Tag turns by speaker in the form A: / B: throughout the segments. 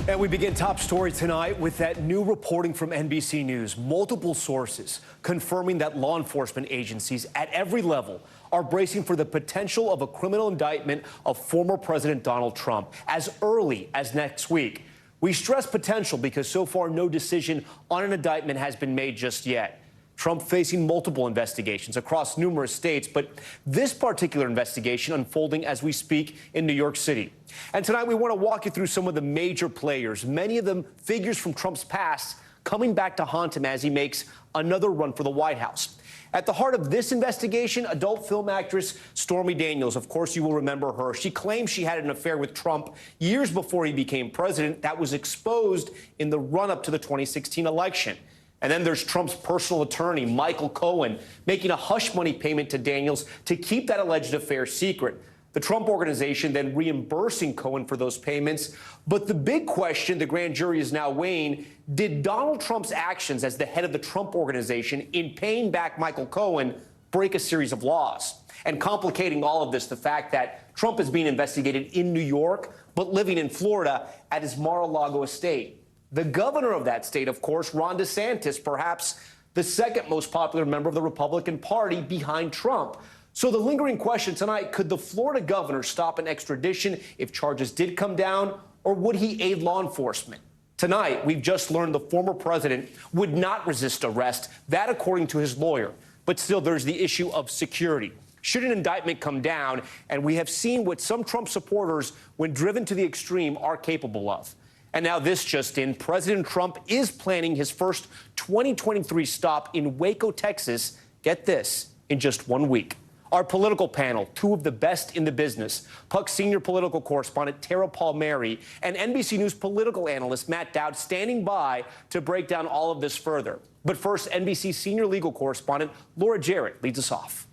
A: And we begin top story tonight with that new reporting from NBC News. Multiple sources confirming that law enforcement agencies at every level are bracing for the potential of a criminal indictment of former President Donald Trump as early as next week. We stress potential because so far no decision on an indictment has been made just yet. Trump facing multiple investigations across numerous states, but this particular investigation unfolding as we speak in New York City. And tonight we want to walk you through some of the major players, many of them figures from Trump's past, coming back to haunt him as he makes another run for the White House. At the heart of this investigation, adult film actress Stormy Daniels. Of course, you will remember her. She claims she had an affair with Trump years before he became president. That was exposed in the run-up to the 2016 election. And then there's Trump's personal attorney, Michael Cohen, making a hush money payment to Daniels to keep that alleged affair secret. The Trump organization then reimbursing Cohen for those payments. But the big question the grand jury is now weighing, did Donald Trump's actions as the head of the Trump organization in paying back Michael Cohen break a series of laws? And complicating all of this, the fact that Trump is being investigated in New York, but living in Florida at his Mar-a-Lago estate. The governor of that state, of course, Ron DeSantis, perhaps the second most popular member of the Republican Party behind Trump. So the lingering question tonight, could the Florida governor stop an extradition if charges did come down, or would he aid law enforcement? Tonight, we've just learned the former president would not resist arrest, that according to his lawyer. But still, there's the issue of security. Should an indictment come down, and we have seen what some Trump supporters, when driven to the extreme, are capable of. And now this just in, President Trump is planning his first 2023 stop in Waco, Texas. Get this, in just 1 week. Our political panel, two of the best in the business, Puck senior political correspondent Tara Palmieri and NBC News political analyst Matt Dowd standing by to break down all of this further. But first, NBC senior legal correspondent Laura Jarrett leads us off.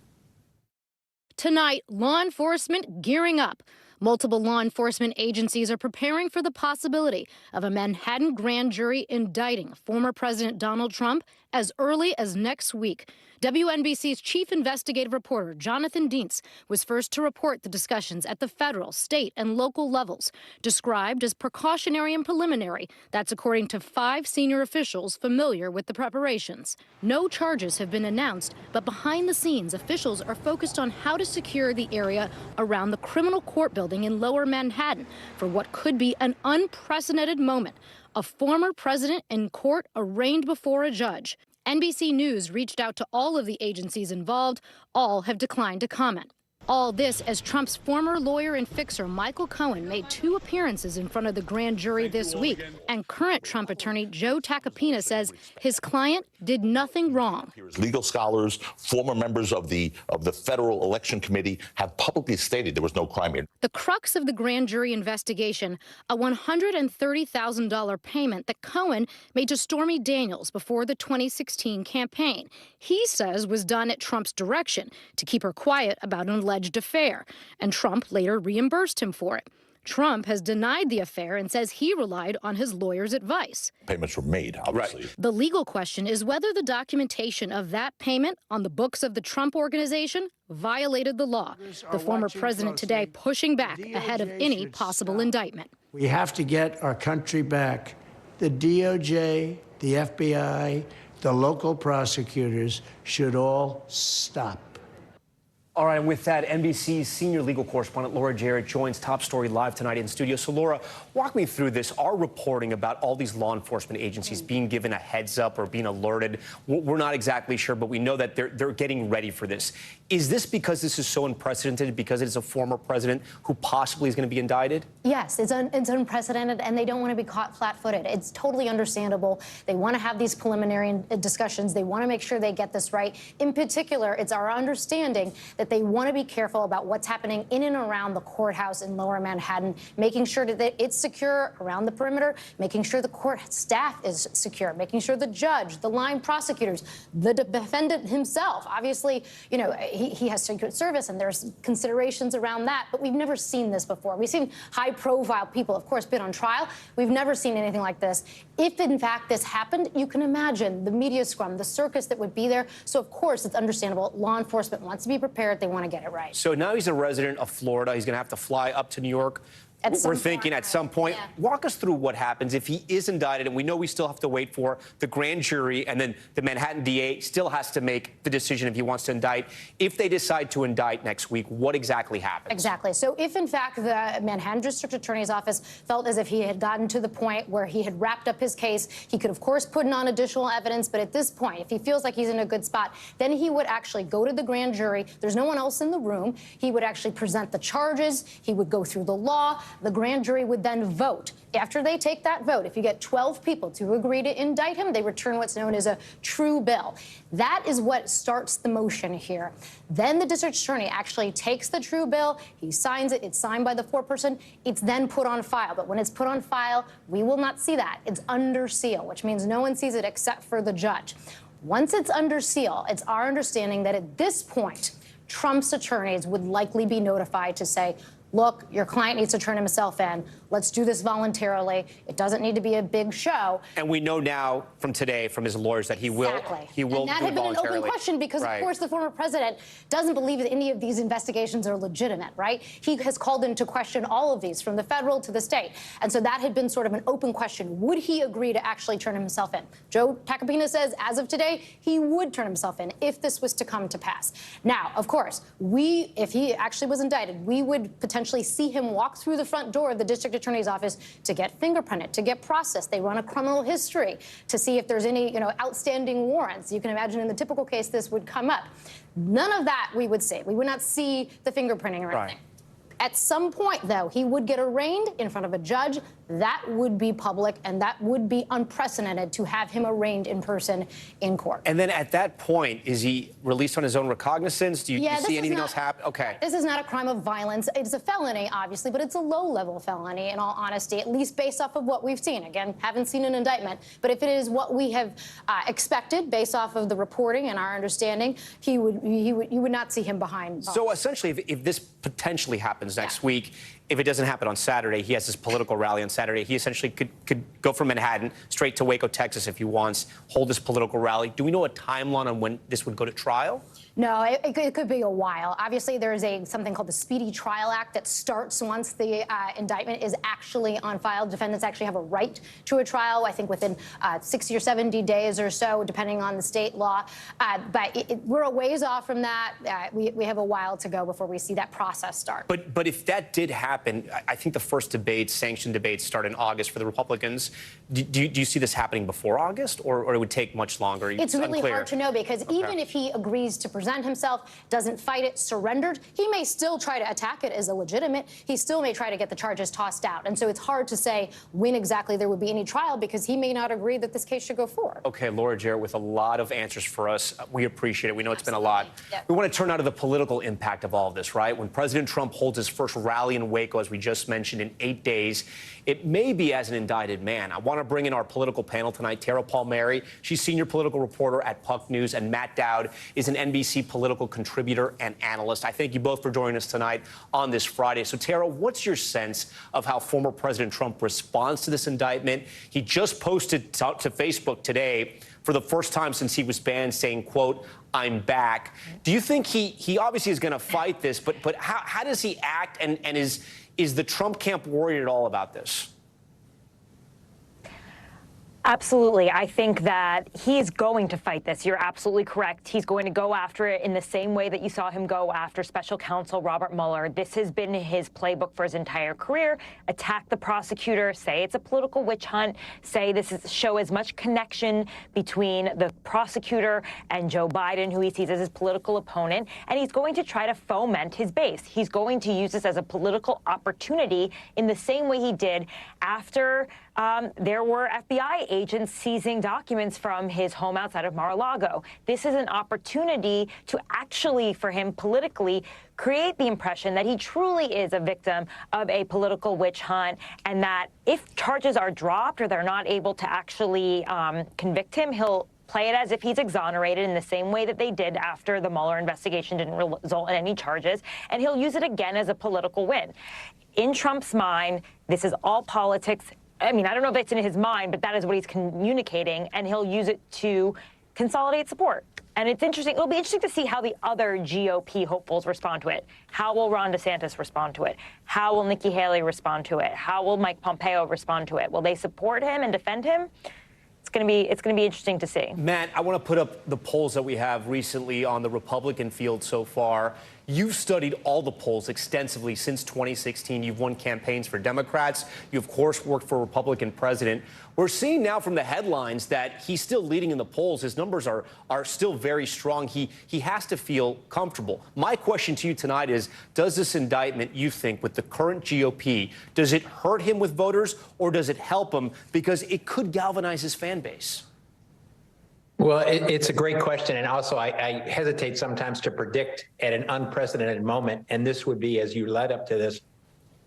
B: Tonight, law enforcement gearing up. Multiple law enforcement agencies are preparing for the possibility of a Manhattan grand jury indicting former President Donald Trump as early as next week. WNBC's chief investigative reporter, Jonathan Dientz, was first to report the discussions at the federal, state, and local levels, described as precautionary and preliminary. That's according to 5 senior officials familiar with the preparations. No charges have been announced, but behind the scenes, officials are focused on how to secure the area around the criminal court building in Lower Manhattan for what could be an unprecedented moment. A former president in court arraigned before a judge. NBC News reached out to all of the agencies involved. All have declined to comment. All this as Trump's former lawyer and fixer Michael Cohen made 2 appearances in front of the grand jury this week. And current Trump attorney Joe Tacopina says his client did nothing wrong.
C: Legal scholars, former members of the Federal Election Committee have publicly stated there was no crime here.
B: The crux of the grand jury investigation, a $130,000 payment that Cohen made to Stormy Daniels before the 2016 campaign. He says was done at Trump's direction to keep her quiet about an alleged affair, and Trump later reimbursed him for it. Trump has denied the affair and says he relied on his lawyer's advice.
C: Payments were made, obviously.
B: Right. The legal question is whether the documentation of that payment on the books of the Trump organization violated the law. The former president today pushing back ahead of any possible indictment.
D: We have to get our country back. The DOJ, the FBI, the local prosecutors should all stop.
A: All right, and with that, NBC's senior legal correspondent Laura Jarrett joins Top Story live tonight in studio. So, Laura, walk me through this. Our reporting about all these law enforcement agencies being given a heads up or being alerted, we're not exactly sure, but we know that they're getting ready for this. Is this because this is so unprecedented, because it is a former president who possibly is going to be indicted?
E: Yes, it's unprecedented, and they don't want to be caught flat-footed. It's totally understandable. They want to have these preliminary discussions. They want to make sure they get this right. In particular, it's our understanding that they want to be careful about what's happening in and around the courthouse in Lower Manhattan, making sure that it's secure around the perimeter, making sure the court staff is secure, making sure the judge, the line prosecutors, the defendant himself. Obviously, you know, he has Secret Service, and there's considerations around that, but we've never seen this before. We've seen high-profile people, of course, been on trial. We've never seen anything like this. If, in fact, this happened, you can imagine the media scrum, the circus that would be there. So, of course, it's understandable. Law enforcement wants to be prepared. They want to get it right.
A: So now he's a resident of Florida. He's going to have to fly up to New York. We're thinking at some point.
E: Yeah.
A: Walk us through what happens if he is indicted, and we know we still have to wait for the grand jury, and then the Manhattan DA still has to make the decision if he wants to indict. If they decide to indict next week, what exactly happens?
E: Exactly. So if, in fact, the Manhattan District Attorney's Office felt as if he had gotten to the point where he had wrapped up his case, he could, of course, put on additional evidence. But at this point, if he feels like he's in a good spot, then he would actually go to the grand jury. There's no one else in the room. He would actually present the charges. He would go through the law. The grand jury would then vote. After they take that vote, if you get 12 people to agree to indict him, they return what's known as a true bill. That is what starts the motion here. Then the district attorney actually takes the true bill. He signs it. It's signed by the foreperson. It's then put on file. But when it's put on file, we will not see that. It's under seal, which means no one sees it except for the judge. Once it's under seal, it's our understanding that at this point, Trump's attorneys would likely be notified to say, look, your client needs to turn himself in. Let's do this voluntarily. It doesn't need to be a big show.
A: And we know now from today from his lawyers that he will do it voluntarily.
E: And that had been an open question because, of course, the former president doesn't believe that any of these investigations are legitimate, right? He has called into question all of these, from the federal to the state. And so that had been sort of an open question. Would he agree to actually turn himself in? Joe Tacopina says, as of today, he would turn himself in if this was to come to pass. Now, of course, if he actually was indicted, we would potentially see him walk through the front door of the district attorney's office to get fingerprinted, to get processed. They run a criminal history to see if there's any, outstanding warrants. You can imagine in the typical case this would come up. None of that we would see. We would not see the fingerprinting or anything. At some point, though, he would get arraigned in front of a judge. That would be public, and that would be unprecedented to have him arraigned in person in court.
A: And then at that point, is he released on his own recognizance? Do you see anything else happen? Okay.
E: This is not a crime of violence. It's a felony, obviously, but it's a low-level felony, in all honesty, at least based off of what we've seen. Again, haven't seen an indictment. But if it is what we have expected, based off of the reporting and our understanding, you would not see him behind bars.
A: So essentially, if this potentially happens next week, if it doesn't happen on Saturday, he has his political rally on Saturday. He essentially could go from Manhattan straight to Waco, Texas, if he wants, hold this political rally. Do we know a timeline on when this would go to trial?
E: No, it could be a while. Obviously, there is something called the Speedy Trial Act that starts once the indictment is actually on file. Defendants actually have a right to a trial, I think, within 60 or 70 days or so, depending on the state law. But we're a ways off from that. We have a while to go before we see that process start.
A: But if that did happen, I think the first debates, sanctioned debates, start in August for the Republicans. Do you see this happening before August, or it would take much longer?
E: It's really
A: unclear.
E: hard to know, because even if he agrees to present himself, doesn't fight it, surrendered, he may still try to attack it as illegitimate. He still may try to get the charges tossed out. And so it's hard to say when exactly there would be any trial, because he may not agree that this case should go forward.
A: Okay, Laura Jarrett with a lot of answers for us. We appreciate it. We know it's been a lot. Yep. We want to turn now to the political impact of all of this, right? When President Trump holds his first rally in Waco, as we just mentioned, in 8 days, it may be as an indicted man. I want to bring in our political panel tonight, Tara Palmieri. She's senior political reporter at Puck News, and Matt Dowd is an NBC political contributor and analyst. I thank you both for joining us tonight on this Friday. So, Tara, what's your sense of how former President Trump responds to this indictment? He just posted to Facebook today, for the first time since he was banned, saying, quote, "I'm back." Do you think he obviously is going to fight this, but how does he act, and is the Trump camp worried at all about this?
F: Absolutely. I think that he's going to fight this. You're absolutely correct. He's going to go after it in the same way that you saw him go after special counsel Robert Mueller. This has been his playbook for his entire career. Attack the prosecutor, say it's a political witch hunt, say show as much connection between the prosecutor and Joe Biden, who he sees as his political opponent, and he's going to try to foment his base. He's going to use this as a political opportunity in the same way he did after there were FBI agents seizing documents from his home outside of Mar-a-Lago. This is an opportunity to actually, for him politically, create the impression that he truly is a victim of a political witch hunt, and that if charges are dropped or they're not able to actually convict him, he'll play it as if he's exonerated in the same way that they did after the Mueller investigation didn't result in any charges, and he'll use it again as a political win. In Trump's mind, this is all politics. I mean, I don't know if it's in his mind, but that is what he's communicating, and he'll use it to consolidate support. And it's interesting. It'll be interesting to see how the other GOP hopefuls respond to it. How will Ron DeSantis respond to it? How will Nikki Haley respond to it? How will Mike Pompeo respond to it? Will they support him and defend him? It's going to be interesting to see.
A: Matt, I want to put up the polls that we have recently on the Republican field so far. You've studied all the polls extensively since 2016. You've won campaigns for Democrats. You, of course, worked for a Republican president. We're seeing now from the headlines that he's still leading in the polls. His numbers are still very strong. He has to feel comfortable. My question to you tonight is, does this indictment, you think, with the current GOP, does it hurt him with voters or does it help him because it could galvanize his fan base?
G: Well, it's a great question. And also, I hesitate sometimes to predict at an unprecedented moment. And this would be, as you led up to this,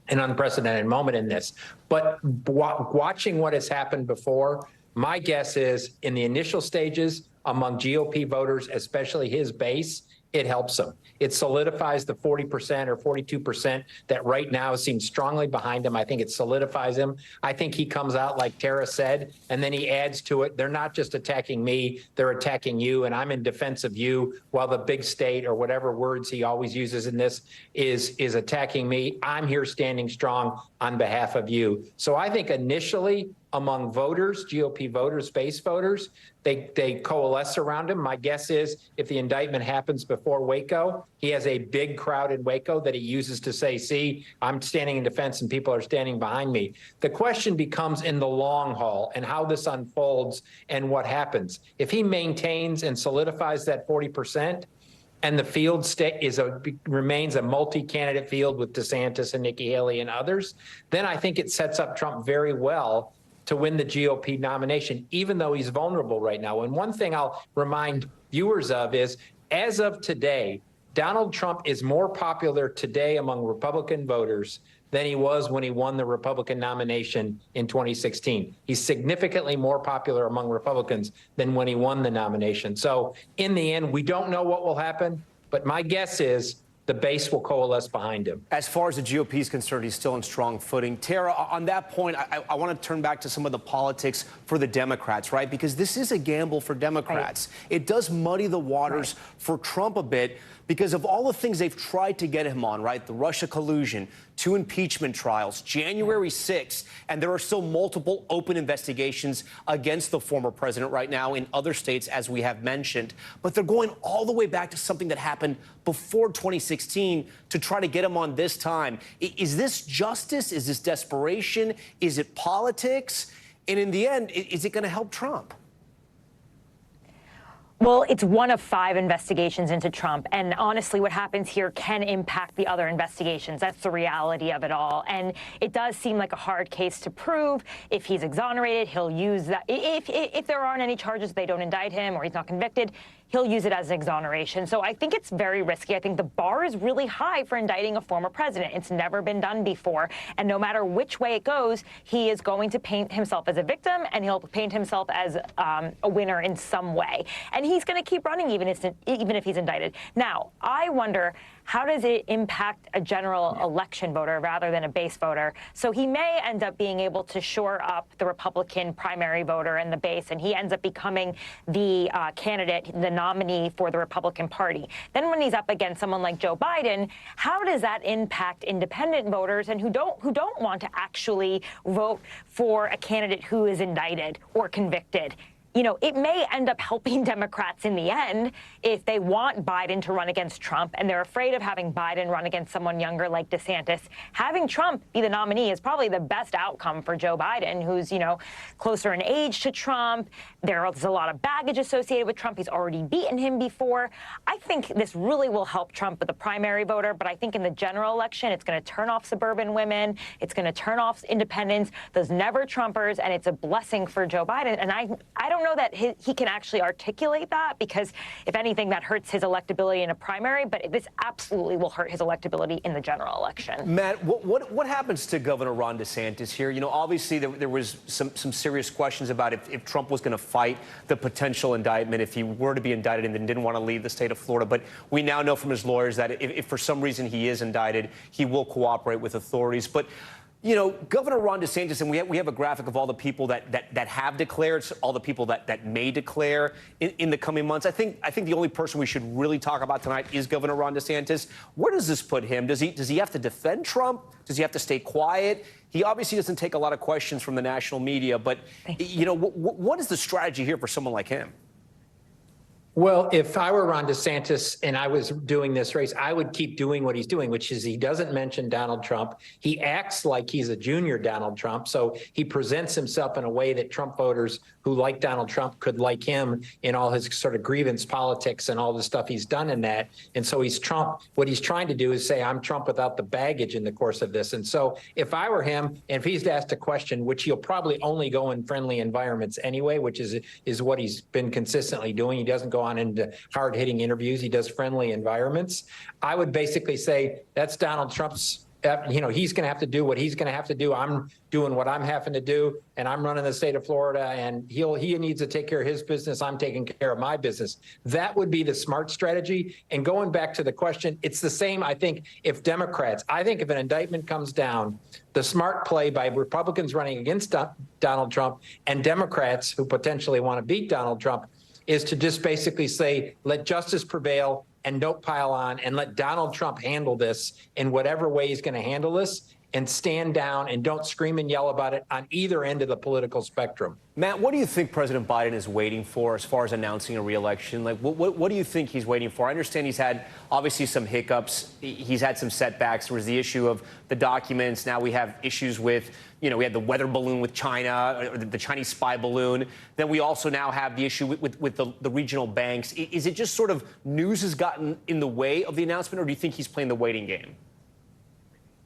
G: an unprecedented moment in this. But watching what has happened before, my guess is in the initial stages among GOP voters, especially his base, it helps him. It solidifies the 40% or 42% that right now seems strongly behind him. I think it solidifies him. I think he comes out like Tara said, and then he adds to it. They're not just attacking me, they're attacking you, and I'm in defense of you, while the big state or whatever words he always uses in this is attacking me. I'm here standing strong on behalf of you. So I think initially among voters, GOP voters, base voters, they coalesce around him. My guess is if the indictment happens before Waco, he has a big crowd in Waco that he uses to say, see, I'm standing in defense and people are standing behind me. The question becomes in the long haul and how this unfolds and what happens. If he maintains and solidifies that 40%, and the field remains a multi-candidate field with DeSantis and Nikki Haley and others, then I think it sets up Trump very well to win the GOP nomination, even though he's vulnerable right now. And one thing I'll remind viewers of is, as of today, Donald Trump is more popular today among Republican voters than he was when he won the Republican nomination in 2016. He's significantly more popular among Republicans than when he won the nomination. So in the end, we don't know what will happen, but my guess is the base will coalesce behind him.
A: As far as the GOP is concerned, he's still on strong footing. Tara, on that point, I want to turn back to some of the politics for the Democrats, right? Because this is a gamble for Democrats. Right. It does muddy the waters for Trump a bit because of all the things they've tried to get him on, right? The Russia collusion, 2 impeachment trials, January 6th, and there are still multiple open investigations against the former president right now in other states, as we have mentioned. But they're going all the way back to something that happened before 2016 to try to get him on this time. Is this justice? Is this desperation? Is it politics? And in the end, is it going to help Trump?
F: Well, it's one of 5 investigations into Trump. And honestly, what happens here can impact the other investigations. That's the reality of it all. And it does seem like a hard case to prove. If he's exonerated, he'll use that. If there aren't any charges, they don't indict him or he's not convicted, he'll use it as an exoneration. So I think it's very risky. I think the bar is really high for indicting a former president. It's never been done before. And no matter which way it goes, he is going to paint himself as a victim and he'll paint himself as a winner in some way. And he's going to keep running even if he's indicted. Now, I wonder, how does it impact a general election voter rather than a base voter? So he may end up being able to shore up the Republican primary voter and the base, and he ends up becoming the candidate, the nominee for the Republican Party. Then when he's up against someone like Joe Biden, how does that impact independent voters and who don't want to actually vote for a candidate who is indicted or convicted? You know, it may end up helping Democrats in the end if they want Biden to run against Trump and they're afraid of having Biden run against someone younger like DeSantis. Having Trump be the nominee is probably the best outcome for Joe Biden, who's, you know, closer in age to Trump. There's a lot of baggage associated with Trump. He's already beaten him before. I think this really will help Trump with the primary voter, but I think in the general election, it's going to turn off suburban women. It's going to turn off independents, those never Trumpers, and it's a blessing for Joe Biden. And I don't know that he can actually articulate that, because if anything, that hurts his electability in a primary, but this absolutely will hurt his electability in the general election.
A: Matt, what happens to Governor Ron DeSantis here? You know, obviously there was some serious questions about if Trump was going to fight the potential indictment, if he were to be indicted and then didn't want to leave the state of Florida. But we now know from his lawyers that if for some reason he is indicted, he will cooperate with authorities. But You know, Governor Ron DeSantis, and we have a graphic of all the people that have declared, all the people that may declare in the coming months. I think the only person we should really talk about tonight is Governor Ron DeSantis. Where does this put him? Does he have to defend Trump? Does he have to stay quiet? He obviously doesn't take a lot of questions from the national media, but you know, what is the strategy here for someone like him?
G: Well, if I were Ron DeSantis and I was doing this race, I would keep doing what he's doing, which is he doesn't mention Donald Trump. He acts like he's a junior Donald Trump. So he presents himself in a way that Trump voters who like Donald Trump could like him in all his sort of grievance politics and all the stuff he's done in that. And so he's Trump. What he's trying to do is say, I'm Trump without the baggage in the course of this. And so if I were him, and if he's asked a question, which he'll probably only go in friendly environments anyway, which is what he's been consistently doing. He doesn't go on into hard-hitting interviews. He does friendly environments. I would basically say that's Donald Trump's, you know, he's going to have to do what he's going to have to do. I'm doing what I'm having to do, and I'm running the state of Florida, and he needs to take care of his business. I'm taking care of my business. That would be the smart strategy. And going back to the question, it's the same, I think, if an indictment comes down, the smart play by Republicans running against Donald Trump and Democrats who potentially want to beat Donald Trump is to just basically say, let justice prevail and don't pile on, and let Donald Trump handle this in whatever way he's going to handle this, and stand down and don't scream and yell about it on either end of the political spectrum.
A: Matt, what do you think President Biden is waiting for as far as announcing a re-election? Like, what do you think he's waiting for? I understand he's had, obviously, some hiccups. He's had some setbacks. There was the issue of the documents. Now we have issues with, you know, we had the weather balloon with China, or the Chinese spy balloon. Then we also now have the issue with the regional banks. Is it just sort of news has gotten in the way of the announcement, or do you think he's playing the waiting game?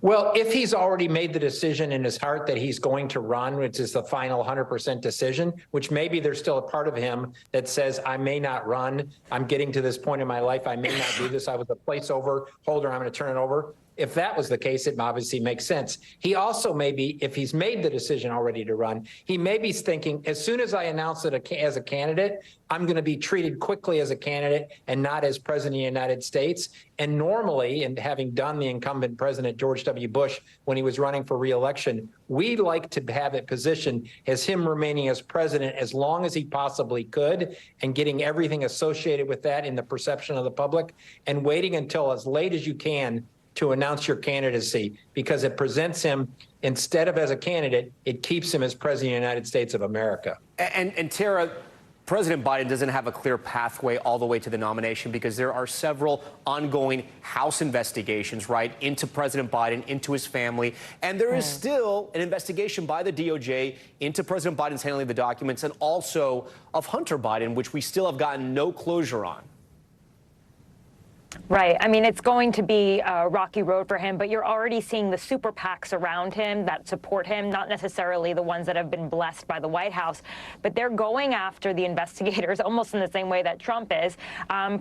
G: Well, if he's already made the decision in his heart that he's going to run, which is the final 100% decision, which maybe there's still a part of him that says, I may not run. I'm getting to this point in my life. I may not do this. I was a placeholder holder. I'm going to turn it over. If that was the case, it obviously makes sense. He also may be, if he's made the decision already to run, he may be thinking, as soon as I announce it as a candidate, I'm going to be treated quickly as a candidate and not as president of the United States. And normally, and having done the incumbent president, George W. Bush, when he was running for re-election, we like to have it positioned as him remaining as president as long as he possibly could and getting everything associated with that in the perception of the public and waiting until as late as you can to announce your candidacy, because it presents him, instead of as a candidate, it keeps him as president of the United States of America.
A: And Tara, President Biden doesn't have a clear pathway all the way to the nomination because there are several ongoing House investigations, right, into President Biden, into his family. And there is still an investigation by the DOJ into President Biden's handling of the documents and also of Hunter Biden, which we still have gotten no closure on.
F: Right. I mean, it's going to be a rocky road for him, but you're already seeing the super PACs around him that support him, not necessarily the ones that have been blessed by the White House, but they're going after the investigators almost in the same way that Trump is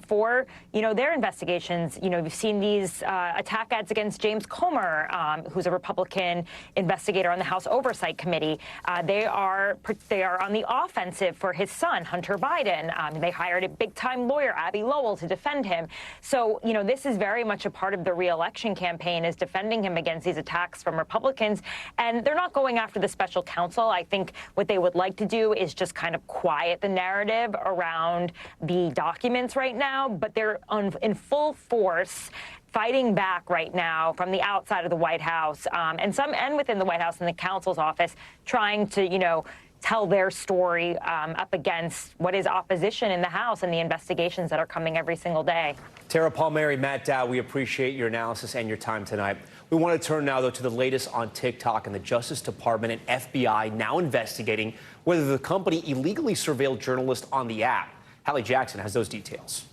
F: for, you know, their investigations. You know, you've seen these attack ads against James Comer, who's a Republican investigator on the House Oversight Committee. They are on the offensive for his son, Hunter Biden. They hired a big-time lawyer, Abby Lowell, to defend him. So, you know, this is very much a part of the re-election campaign, is defending him against these attacks from Republicans. And they're not going after the special counsel. I think what they would like to do is just kind of quiet the narrative around the documents right now. But they're in full force fighting back right now from the outside of the White House and within the White House and the counsel's office, trying to, you know, tell their story up against what is opposition in the House and the investigations that are coming every single day.
A: Tara Palmieri, Matt Dow, we appreciate your analysis and your time tonight. We want to turn now, though, to the latest on TikTok and the Justice Department and FBI now investigating whether the company illegally surveilled journalists on the app. Hallie Jackson has those details.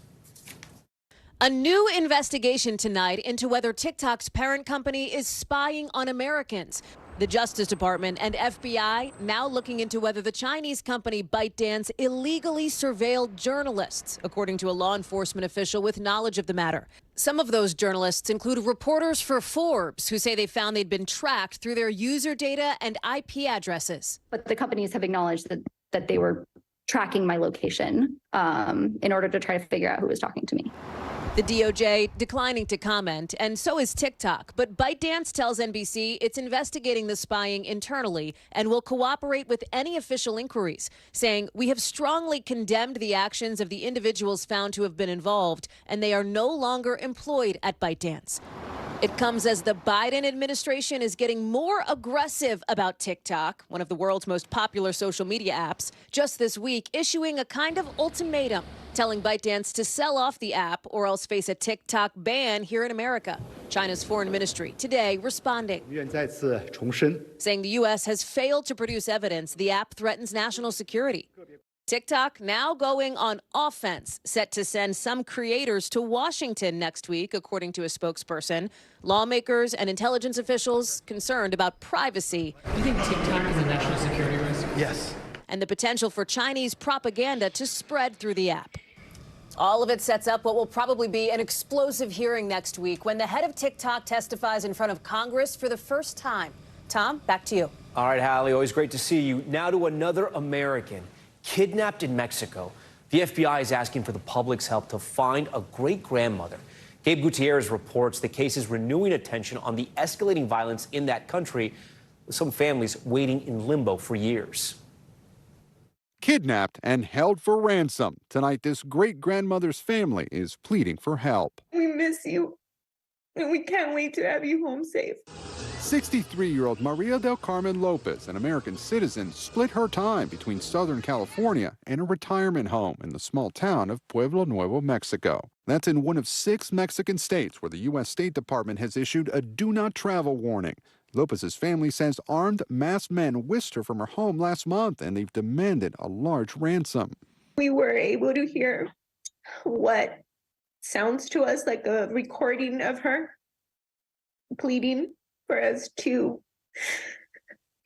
H: A new investigation tonight into whether TikTok's parent company is spying on Americans. The Justice Department and FBI now looking into whether the Chinese company ByteDance illegally surveilled journalists, according to a law enforcement official with knowledge of the matter. Some of those journalists include reporters for Forbes, who say they found they'd been tracked through their user data and IP addresses.
I: But the companies have acknowledged that they were tracking my location in order to try to figure out who was talking to me.
H: The DOJ declining to comment, and so is TikTok. But ByteDance tells NBC it's investigating the spying internally and will cooperate with any official inquiries, saying we have strongly condemned the actions of the individuals found to have been involved, and they are no longer employed at ByteDance. It comes as the Biden administration is getting more aggressive about TikTok, one of the world's most popular social media apps, just this week issuing a kind of ultimatum, telling ByteDance to sell off the app or else face a TikTok ban here in America. China's foreign ministry today responding, saying the U.S. has failed to produce evidence the app threatens national security. TikTok now going on offense, set to send some creators to Washington next week, according to a spokesperson. Lawmakers and intelligence officials concerned about privacy.
J: You think TikTok is a national security risk?
K: Yes.
H: And the potential for Chinese propaganda to spread through the app. All of it sets up what will probably be an explosive hearing next week when the head of TikTok testifies in front of Congress for the first time. Tom, back to you.
A: All right, Hallie, always great to see you. Now to another American kidnapped in Mexico. The FBI is asking for the public's help to find a great-grandmother. Gabe Gutierrez reports the case is renewing attention on the escalating violence in that country, with some families waiting in limbo for years.
L: Kidnapped and held for ransom. Tonight, this great-grandmother's family is pleading for help.
M: We miss you, and we can't wait to have you home safe.
L: 63-year-old Maria del Carmen Lopez, an American citizen, split her time between Southern California and a retirement home in the small town of Pueblo Nuevo, Mexico. That's in one of 6 Mexican states where the U.S. State Department has issued a do-not-travel warning. Lopez's family says armed, masked men whisked her from her home last month, and they've demanded a large ransom.
M: We were able to hear what sounds to us like a recording of her pleading for us to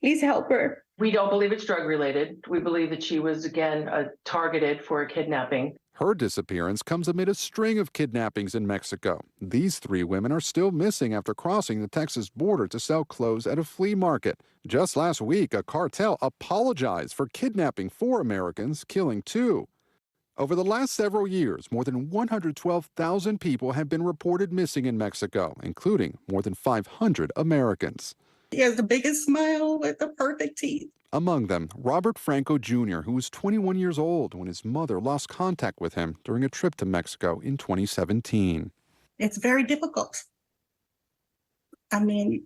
M: please help her.
N: We don't believe it's drug related. We believe that she was, again, targeted for a kidnapping.
L: Her disappearance comes amid a string of kidnappings in Mexico. These 3 women are still missing after crossing the Texas border to sell clothes at a flea market. Just last week, a cartel apologized for kidnapping 4 Americans, killing 2. Over the last several years, more than 112,000 people have been reported missing in Mexico, including more than 500 Americans.
O: He has the biggest smile with the perfect teeth.
L: Among them, Robert Franco Jr., who was 21 years old when his mother lost contact with him during a trip to Mexico in 2017.
O: It's very difficult. I mean,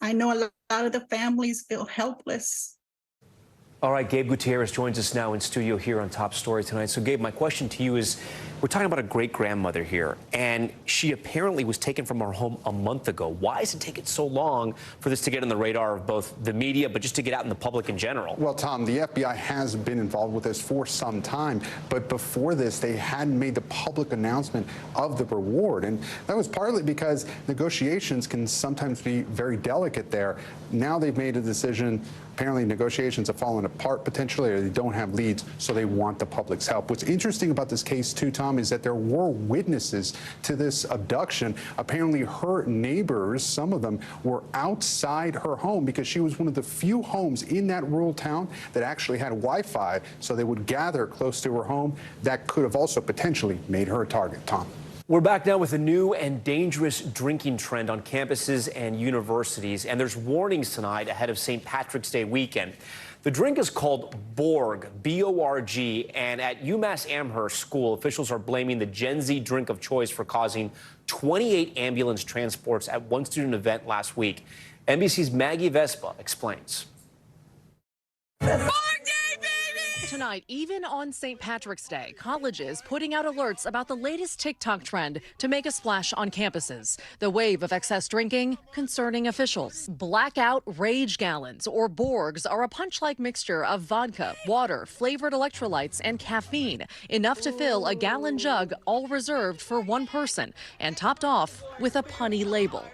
O: I know a lot of the families feel helpless.
A: All right, Gabe Gutierrez joins us now in studio here on Top Story tonight. So, Gabe, my question to you is, we're talking about a great-grandmother here, and she apparently was taken from her home a month ago. Why is it taking so long for this to get on the radar of both the media, but just to get out in the public in general?
P: Well, Tom, the FBI has been involved with this for some time, but before this, they hadn't made the public announcement of the reward, and that was partly because negotiations can sometimes be very delicate there. Now they've made a decision. Apparently, negotiations have fallen apart potentially, or they don't have leads, so they want the public's help. What's interesting about this case, too, Tom, is that there were witnesses to this abduction. Apparently, her neighbors, some of them, were outside her home because she was one of the few homes in that rural town that actually had Wi-Fi, so they would gather close to her home. That could have also potentially made her a target, Tom.
A: We're back now with a new and dangerous drinking trend on campuses and universities, and there's warnings tonight ahead of St. Patrick's Day weekend. The drink is called Borg, B-O-R-G, and at UMass Amherst School, officials are blaming the Gen Z drink of choice for causing 28 ambulance transports at one student event last week. NBC's Maggie Vespa explains.
Q: Tonight, even on St. Patrick's Day, colleges putting out alerts about the latest TikTok trend to make a splash on campuses. The wave of excess drinking concerning officials. Blackout rage gallons, or Borgs, are a punch-like mixture of vodka, water, flavored electrolytes, and caffeine, enough to fill a gallon jug, all reserved for one person, and topped off with a punny label.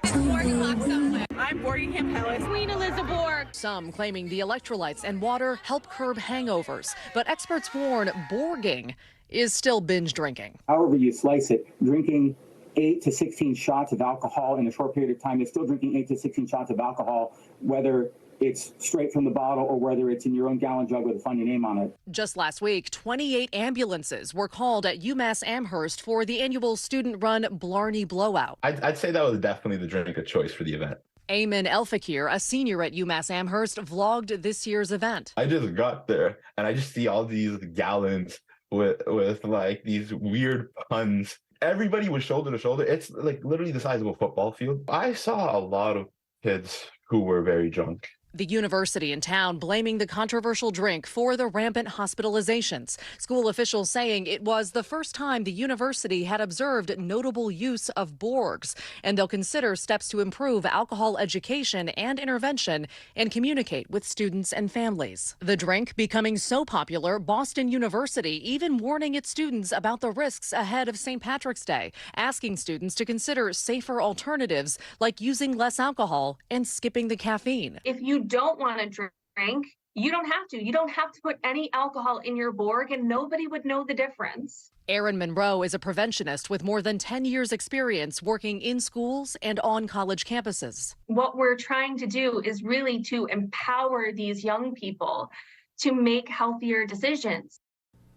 R: I'm Borgingham Palace. Queen Elizabeth Borg.
Q: Some claiming the electrolytes and water help curb hangovers, but experts warn Borging is still binge drinking.
S: However you slice it, drinking 8 to 16 shots of alcohol in a short period of time is still drinking 8 to 16 shots of alcohol, whether it's straight from the bottle or whether it's in your own gallon jug with a funny name on it.
Q: Just last week, 28 ambulances were called at UMass Amherst for the annual student-run Blarney Blowout.
K: I'd say that was definitely the drink of choice for the event.
Q: Eamon El-Fakir, a senior at UMass Amherst, vlogged this year's event.
K: I just got there and I just see all these gallons with like these weird puns. Everybody was shoulder to shoulder. It's like literally the size of a football field. I saw a lot of kids who were very drunk.
Q: The university in town blaming the controversial drink for the rampant hospitalizations. School officials saying it was the first time the university had observed notable use of Borgs, and they'll consider steps to improve alcohol education and intervention and communicate with students and families. The drink becoming so popular, Boston University even warning its students about the risks ahead of St. Patrick's Day, asking students to consider safer alternatives like using less alcohol and skipping the caffeine.
T: If you don't want to drink, you don't have to. You don't have to put any alcohol in your Borg, and nobody would know the difference.
Q: Erin Monroe is a preventionist with more than 10 years experience working in schools and on college campuses.
T: What we're trying to do is really to empower these young people to make healthier decisions.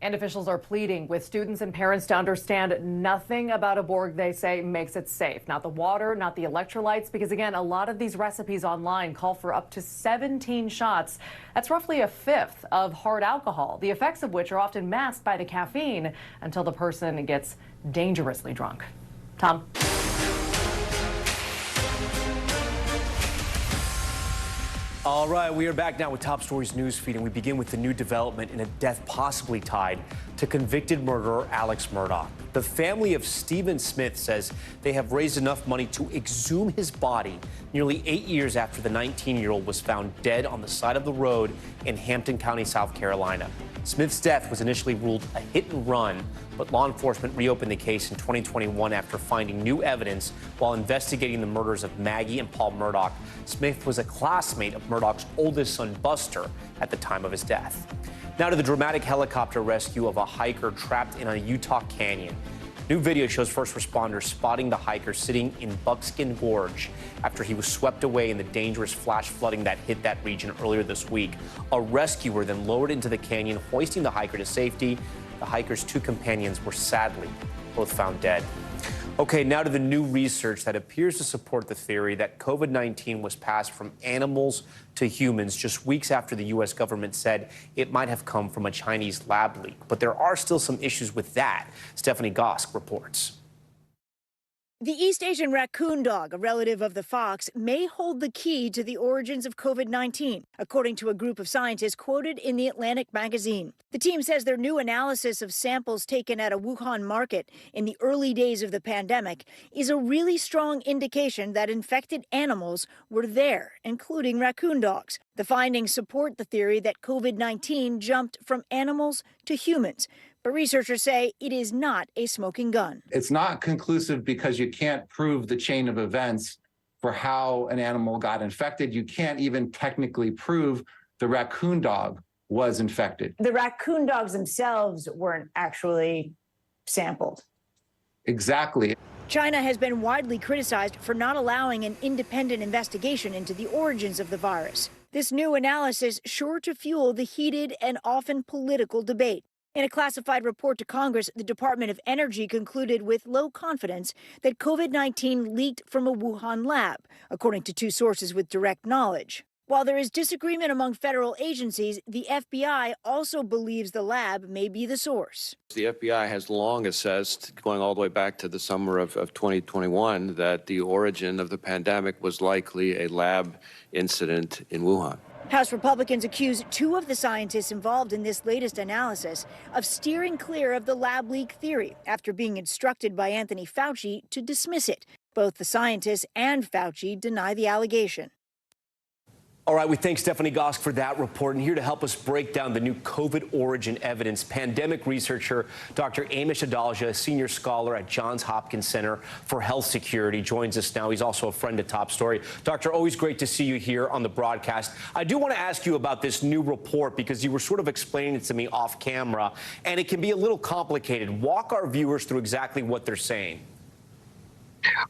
Q: And officials are pleading with students and parents to understand nothing about a Borg, they say, makes it safe. Not the water, not the electrolytes, because again, a lot of these recipes online call for up to 17 shots. That's roughly a fifth of hard alcohol, the effects of which are often masked by the caffeine until the person gets dangerously drunk. Tom?
A: All right, we are back now with Top Stories Newsfeed, and we begin with the new development in a death possibly tied to convicted murderer Alex Murdaugh. The family of Stephen Smith says they have raised enough money to exhume his body nearly 8 years after the 19-year-old was found dead on the side of the road in Hampton County, South Carolina. Smith's death was initially ruled a hit and run, but law enforcement reopened the case in 2021 after finding new evidence while investigating the murders of Maggie and Paul Murdaugh. Smith was a classmate of Murdaugh's oldest son, Buster, at the time of his death. Now to the dramatic helicopter rescue of a hiker trapped in a Utah canyon. New video shows first responders spotting the hiker sitting in Buckskin Gorge after he was swept away in the dangerous flash flooding that hit that region earlier this week. A rescuer then lowered into the canyon, hoisting the hiker to safety. The hiker's two companions were sadly both found dead. Okay, now to the new research that appears to support the theory that COVID-19 was passed from animals to humans just weeks after the U.S. government said it might have come from a Chinese lab leak. But there are still some issues with that. Stephanie Gosk reports.
U: The East Asian raccoon dog, a relative of the fox, may hold the key to the origins of COVID-19, according to a group of scientists quoted in the Atlantic magazine. The team says their new analysis of samples taken at a Wuhan market in the early days of the pandemic is a really strong indication that infected animals were there, including raccoon dogs. The findings support the theory that COVID-19 jumped from animals to humans. But researchers say it is not a smoking gun.
V: It's not conclusive because you can't prove the chain of events for how an animal got infected. You can't even technically prove the raccoon dog was infected.
U: The raccoon dogs themselves weren't actually sampled.
V: Exactly.
U: China has been widely criticized for not allowing an independent investigation into the origins of the virus. This new analysis sure to fuel the heated and often political debate. In a classified report to Congress, the Department of Energy concluded with low confidence that COVID-19 leaked from a Wuhan lab, according to two sources with direct knowledge. While there is disagreement among federal agencies, the FBI also believes the lab may be the source.
W: The FBI has long assessed, going all the way back to the summer of 2021, that the origin of the pandemic was likely a lab incident in Wuhan.
U: House Republicans accuse two of the scientists involved in this latest analysis of steering clear of the lab leak theory after being instructed by Anthony Fauci to dismiss it. Both the scientists and Fauci deny the allegation.
A: All right, we thank Stephanie Gosk for that report. And here to help us break down the new COVID origin evidence, pandemic researcher Dr. Amish Adalja, a senior scholar at Johns Hopkins Center for Health Security, joins us now. He's also a friend of Top Story. Doctor, always great to see you here on the broadcast. I do want to ask you about this new report because you were sort of explaining it to me off camera, and it can be a little complicated. Walk our viewers through exactly what they're saying.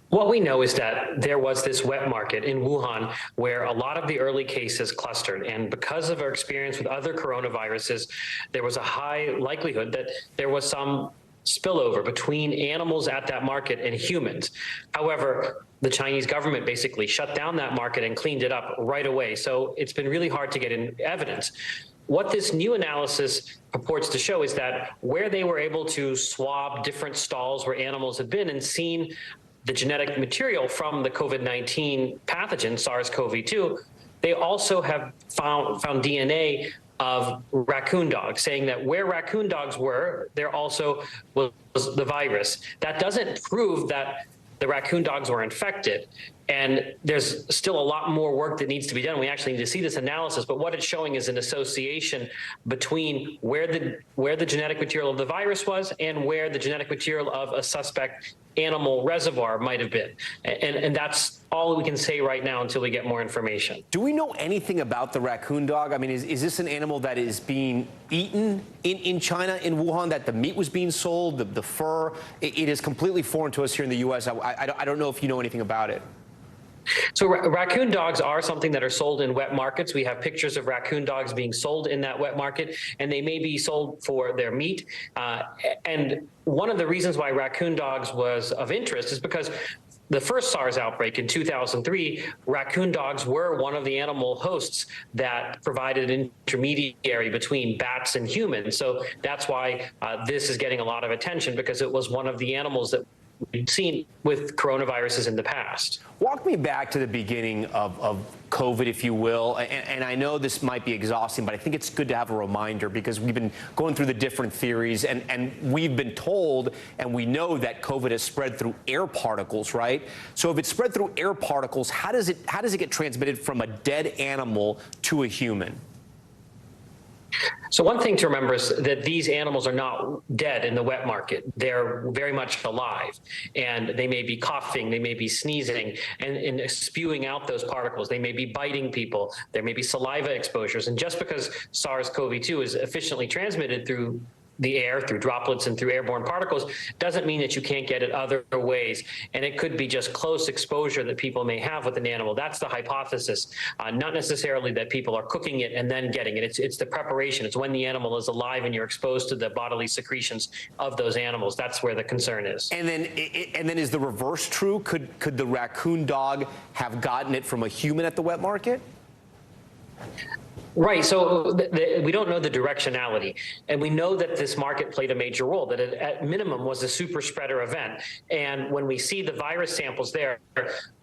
B: What we know is that there was this wet market in Wuhan where a lot of the early cases clustered. And because of our experience with other coronaviruses, there was a high likelihood that there was some spillover between animals at that market and humans. However, the Chinese government basically shut down that market and cleaned it up right away. So it's been really hard to get in evidence. What this new analysis purports to show is that where they were able to swab different stalls where animals had been and seen the genetic material from the COVID-19 pathogen, SARS-CoV-2, they also have found DNA of raccoon dogs, saying that where raccoon dogs were, there also was the virus. That doesn't prove that the raccoon dogs were infected. And there's still a lot more work that needs to be done. We actually need to see this analysis, but what it's showing is an association between where the genetic material of the virus was and where the genetic material of a suspect animal reservoir might have been. And that's all we can say right now until we get more information.
A: Do we know anything about the raccoon dog? I mean, is this an animal that is being eaten in China, in Wuhan, that the meat was being sold, the fur? It is completely foreign to us here in the U.S. I don't know if you know anything about it.
B: So raccoon dogs are something that are sold in wet markets. We have pictures of raccoon dogs being sold in that wet market, and they may be sold for their meat. And one of the reasons why raccoon dogs was of interest is because the first SARS outbreak in 2003, raccoon dogs were one of the animal hosts that provided an intermediary between bats and humans. So that's why this is getting a lot of attention, because it was one of the animals that we've seen with coronaviruses in the past.
A: Walk me back to the beginning of COVID, if you will. And I know this might be exhausting, but I think it's good to have a reminder, because we've been going through the different theories, and we've been told, and we know that COVID has spread through air particles, right? So if it's spread through air particles, how does it get transmitted from a dead animal to a human?
B: So one thing to remember is that these animals are not dead in the wet market. They're very much alive, and they may be coughing, they may be sneezing and spewing out those particles. They may be biting people. There may be saliva exposures. And just because SARS-CoV-2 is efficiently transmitted through the air, through droplets and through airborne particles, doesn't mean that you can't get it other ways. And it could be just close exposure that people may have with an animal. That's the hypothesis, not necessarily that people are cooking it and then getting it. It's the preparation. It's when the animal is alive and you're exposed to the bodily secretions of those animals. That's where the concern is.
A: And then is the reverse true? Could the raccoon dog have gotten it from a human at the wet market?
B: Right. So we don't know the directionality. And we know that this market played a major role, that it at minimum was a super spreader event. And when we see the virus samples there,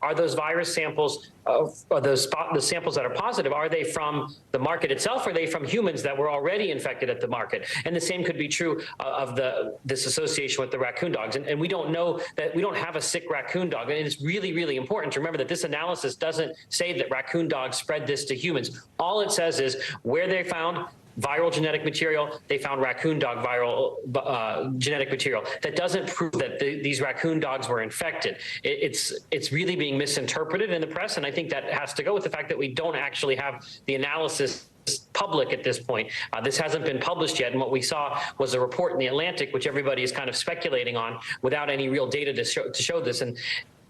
B: are those virus samples, the samples that are positive, are they from the market itself, or are they from humans that were already infected at the market? And the same could be true of this association with the raccoon dogs. And we don't know that, we don't have a sick raccoon dog. And it's really, really important to remember that this analysis doesn't say that raccoon dogs spread this to humans. All it says is where they found viral genetic material, they found raccoon dog viral genetic material. That doesn't prove that these raccoon dogs were infected. It's really being misinterpreted in the press, and I think that has to go with the fact that we don't actually have the analysis public at this point. This hasn't been published yet, and what we saw was a report in the Atlantic, which everybody is kind of speculating on without any real data to show this.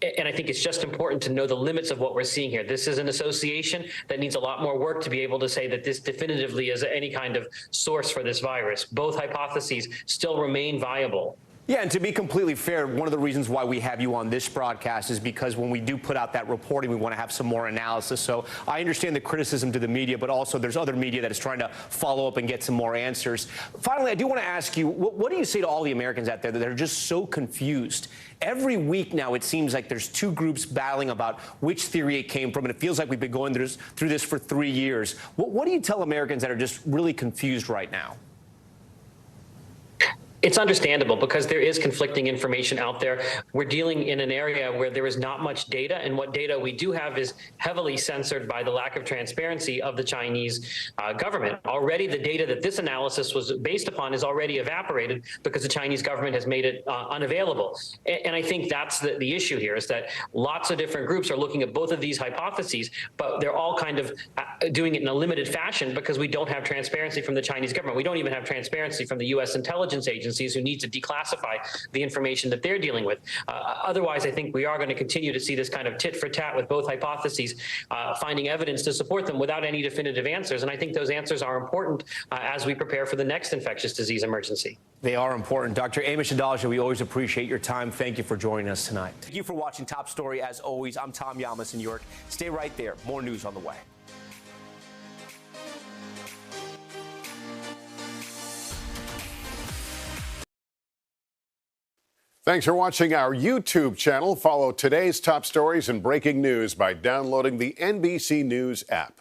B: And I think it's just important to know the limits of what we're seeing here. This is an association that needs a lot more work to be able to say that this definitively is any kind of source for this virus. Both hypotheses still remain viable.
A: Yeah, and to be completely fair, one of the reasons why we have you on this broadcast is because when we do put out that reporting, we want to have some more analysis. So I understand the criticism to the media, but also there's other media that is trying to follow up and get some more answers. Finally, I do want to ask you, what do you say to all the Americans out there that are just so confused? Every week now, it seems like there's two groups battling about which theory it came from, and it feels like we've been going through this for 3 years. What do you tell Americans that are just really confused right now?
B: It's understandable because there is conflicting information out there. We're dealing in an area where there is not much data, and what data we do have is heavily censored by the lack of transparency of the Chinese government. Already the data that this analysis was based upon is already evaporated because the Chinese government has made it unavailable. And I think that's the issue here, is that lots of different groups are looking at both of these hypotheses, but they're all kind of doing it in a limited fashion because we don't have transparency from the Chinese government. We don't even have transparency from the U.S. intelligence agencies agencies who need to declassify the information that they're dealing with. Otherwise, I think we are going to continue to see this kind of tit for tat with both hypotheses, finding evidence to support them without any definitive answers. And I think those answers are important as we prepare for the next infectious disease emergency.
A: They are important. Dr. Amish Adalja, we always appreciate your time. Thank you for joining us tonight. Thank you for watching Top Story. As always, I'm Tom Llamas in New York. Stay right there. More news on the way.
C: Thanks for watching our YouTube channel. Follow today's top stories and breaking news by downloading the NBC News app.